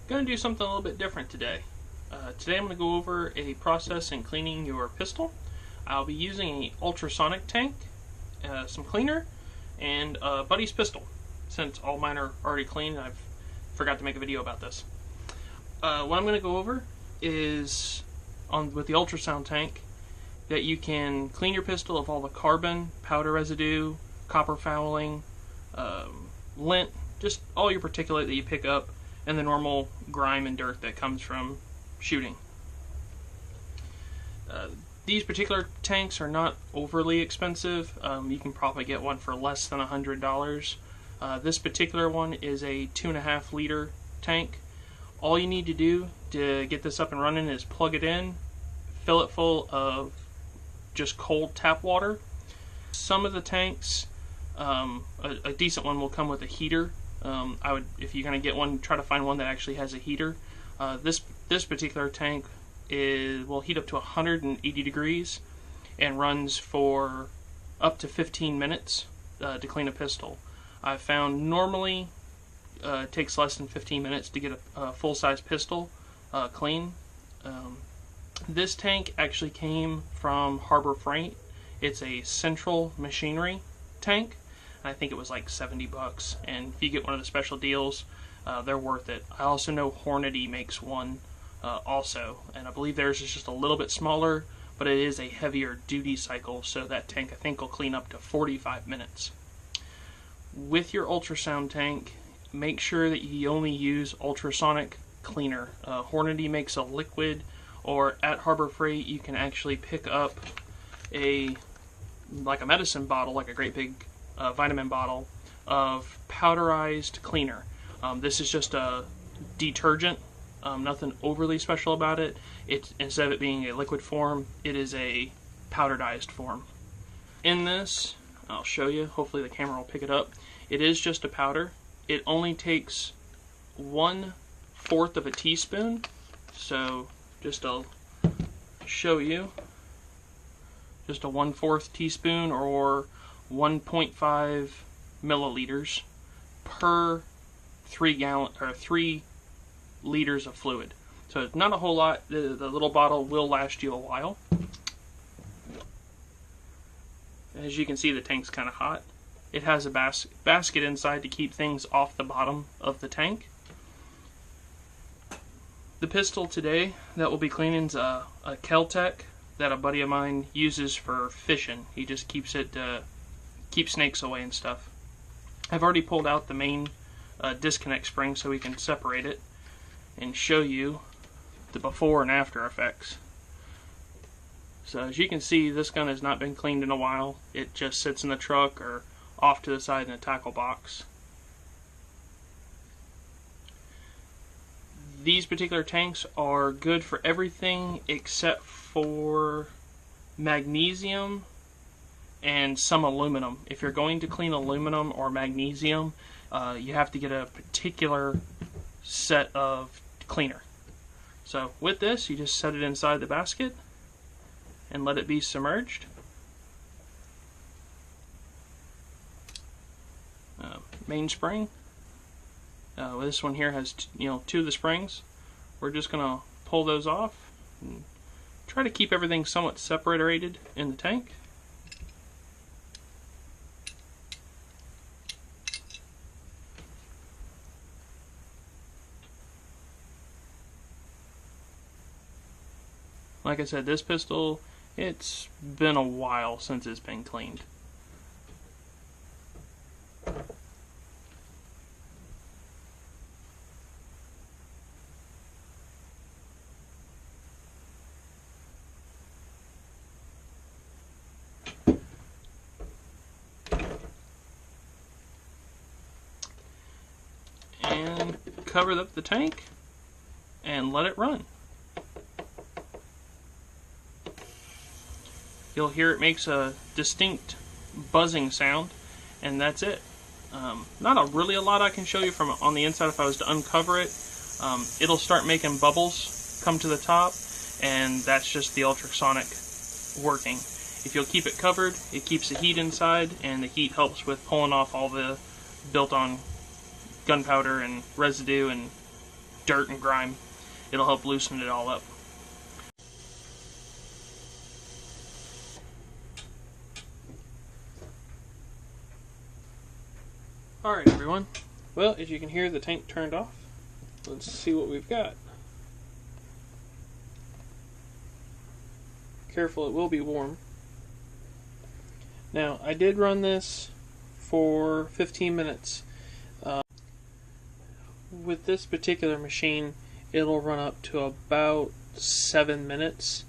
Going to do something a little bit different today. Today I'm going to go over a process in cleaning your pistol. I'll be using an ultrasonic tank, some cleaner, and Buddy's pistol. Since all mine are already clean, I forgot to make a video about this. What I'm going to go over is, with the ultrasound tank, that you can clean your pistol of all the carbon, powder residue, copper fouling, lint, just all your particulate that you pick up, and the normal grime and dirt that comes from shooting. These particular tanks are not overly expensive. You can probably get one for less than $100. This particular one is a 2.5 liter tank. All you need to do to get this up and running is plug it in, fill it full of just cold tap water. Some of the tanks, a decent one will come with a heater. I would, if you're going to get one, try to find one that actually has a heater. This particular tank will heat up to 180 degrees and runs for up to 15 minutes to clean a pistol. I've found normally it takes less than 15 minutes to get a full-size pistol clean. This tank actually came from Harbor Freight. It's a central machinery tank. I think it was like $70, and if you get one of the special deals, they're worth it. I also know Hornady makes one also, and I believe theirs is just a little bit smaller, but it is a heavier duty cycle, so that tank I think will clean up to 45 minutes. With your ultrasound tank, make sure that you only use ultrasonic cleaner. Hornady makes a liquid, or at Harbor Freight you can actually pick up like a medicine bottle, like a great big vitamin bottle of Powderized Cleaner. This is just a detergent, nothing overly special about it. Instead of it being a liquid form, it is a powderized form. In this, I'll show you, hopefully the camera will pick it up, it is just a powder. It only takes 1/4 of a teaspoon, so just to show you, just a 1/4 teaspoon or 1.5 milliliters per 3 liters of fluid. So it's not a whole lot. The little bottle will last you a while. As you can see, the tank's kind of hot. It has a basket inside to keep things off the bottom of the tank. The pistol today that we'll be cleaning is a Kel-tec that a buddy of mine uses for fishing. He just keeps it keep snakes away and stuff. I've already pulled out the main disconnect spring so we can separate it and show you the before and after effects. So as you can see, this gun has not been cleaned in a while. It just sits in the truck or off to the side in a tackle box. These particular tanks are good for everything except for magnesium and some aluminum. If you're going to clean aluminum or magnesium, you have to get a particular set of cleaner. So with this, you just set it inside the basket and let it be submerged. Mainspring. This one here has 2 of the springs. We're just gonna pull those off and try to keep everything somewhat separated in the tank. Like I said, this pistol, it's been a while since it's been cleaned. And cover up the tank and let it run. You'll hear it makes a distinct buzzing sound, and that's it. Not really a lot I can show you from on the inside. If I was to uncover it, it'll start making bubbles come to the top, and that's just the ultrasonic working. If you'll keep it covered, it keeps the heat inside, and the heat helps with pulling off all the built-on gunpowder and residue and dirt and grime. It'll help loosen it all up. Alright everyone, well, as you can hear, the tank turned off. Let's see what we've got. Careful, it will be warm. Now, I did run this for 15 minutes. With this particular machine, it'll run up to about 7 minutes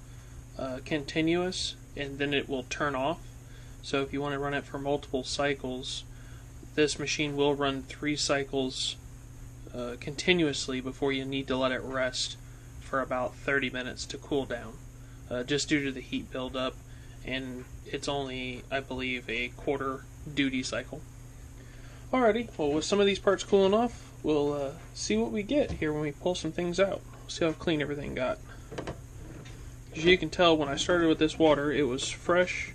continuous, and then it will turn off. So if you want to run it for multiple cycles, this machine will run 3 cycles continuously before you need to let it rest for about 30 minutes to cool down, just due to the heat buildup, and it's only, I believe, a quarter duty cycle. Alrighty, well, with some of these parts cooling off, we'll see what we get here when we pull some things out. See how clean everything got. As you can tell, when I started with this water, it was fresh,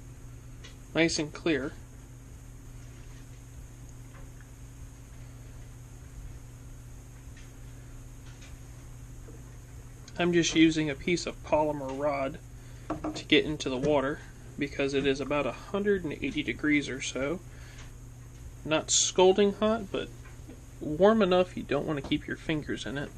nice and clear. I'm just using a piece of polymer rod to get into the water because it is about 180 degrees or so. Not scalding hot, but warm enough you don't want to keep your fingers in it.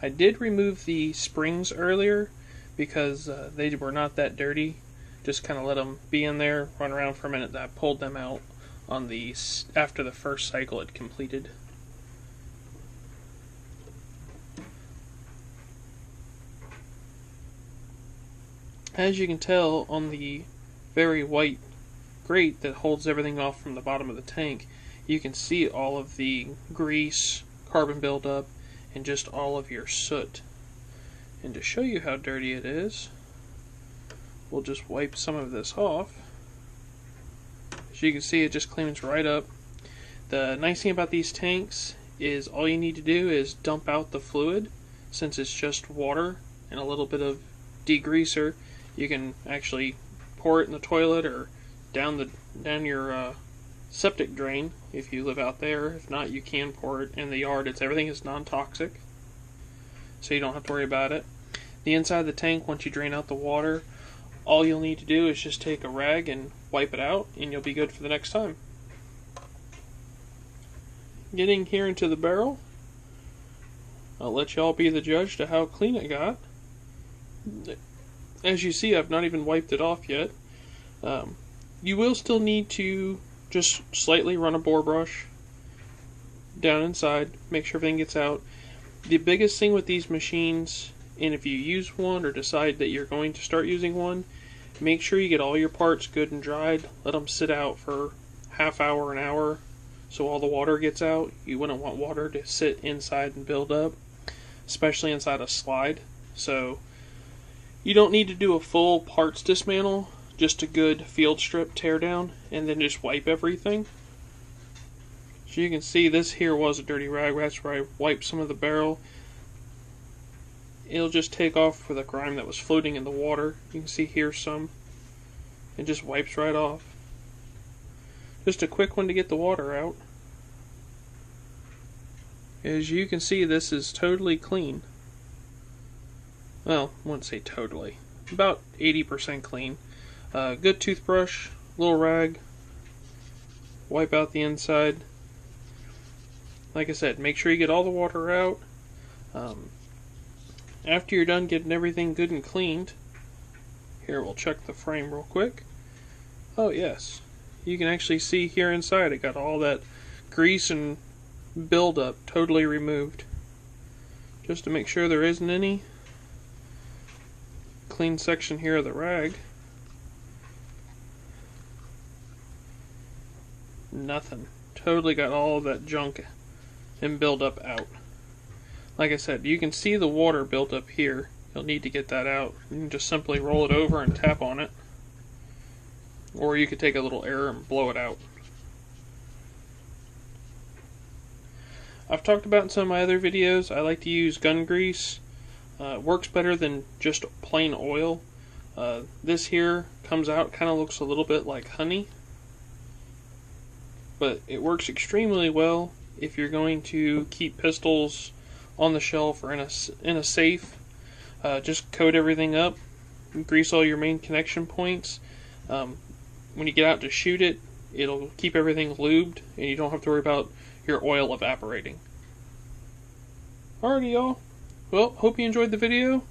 I did remove the springs earlier because they were not that dirty. Just kind of let them be in there, run around for a minute. I pulled them out on the after the first cycle had completed. As you can tell on the very white grate that holds everything off from the bottom of the tank, you can see all of the grease, carbon buildup, and just all of your soot. And to show you how dirty it is, we'll just wipe some of this off. As you can see, it just cleans right up. The nice thing about these tanks is all you need to do is dump out the fluid. Since it's just water and a little bit of degreaser, you can actually pour it in the toilet or down your septic drain if you live out there. If not, you can pour it in the yard. Everything is non-toxic, so you don't have to worry about it. The inside of the tank, once you drain out the water, all you'll need to do is just take a rag and wipe it out, and you'll be good for the next time. Getting here into the barrel, I'll let y'all be the judge to how clean it got. As you see, I've not even wiped it off yet. You will still need to just slightly run a bore brush down inside, make sure everything gets out. The biggest thing with these machines, and if you use one or decide that you're going to start using one, make sure you get all your parts good and dried. Let them sit out for half hour, an hour, so all the water gets out. You wouldn't want water to sit inside and build up, especially inside a slide. So you don't need to do a full parts dismantle, just a good field strip tear down, and then just wipe everything. So you can see this here was a dirty rag. That's where I wiped some of the barrel. It'll just take off for the grime that was floating in the water. You can see here some. It just wipes right off. Just a quick one to get the water out. As you can see, this is totally clean. Well, I wouldn't say totally. About 80% clean. Good toothbrush, little rag. Wipe out the inside. Like I said, make sure you get all the water out. After you're done getting everything good and cleaned, here we'll check the frame real quick. Oh yes, you can actually see here inside it got all that grease and buildup totally removed. Just to make sure there isn't any. Clean section here of the rag. Nothing. Totally got all of that junk and buildup out. Like I said, you can see the water built up here. You'll need to get that out. You can just simply roll it over and tap on it. Or you could take a little air and blow it out. I've talked about in some of my other videos, I like to use gun grease. It works better than just plain oil. This here comes out, kind of looks a little bit like honey. but it works extremely well if you're going to keep pistols on the shelf or in a safe. Just coat everything up, grease all your main connection points. When you get out to shoot it, it'll keep everything lubed, and you don't have to worry about your oil evaporating. Alrighty, y'all. Well, hope you enjoyed the video.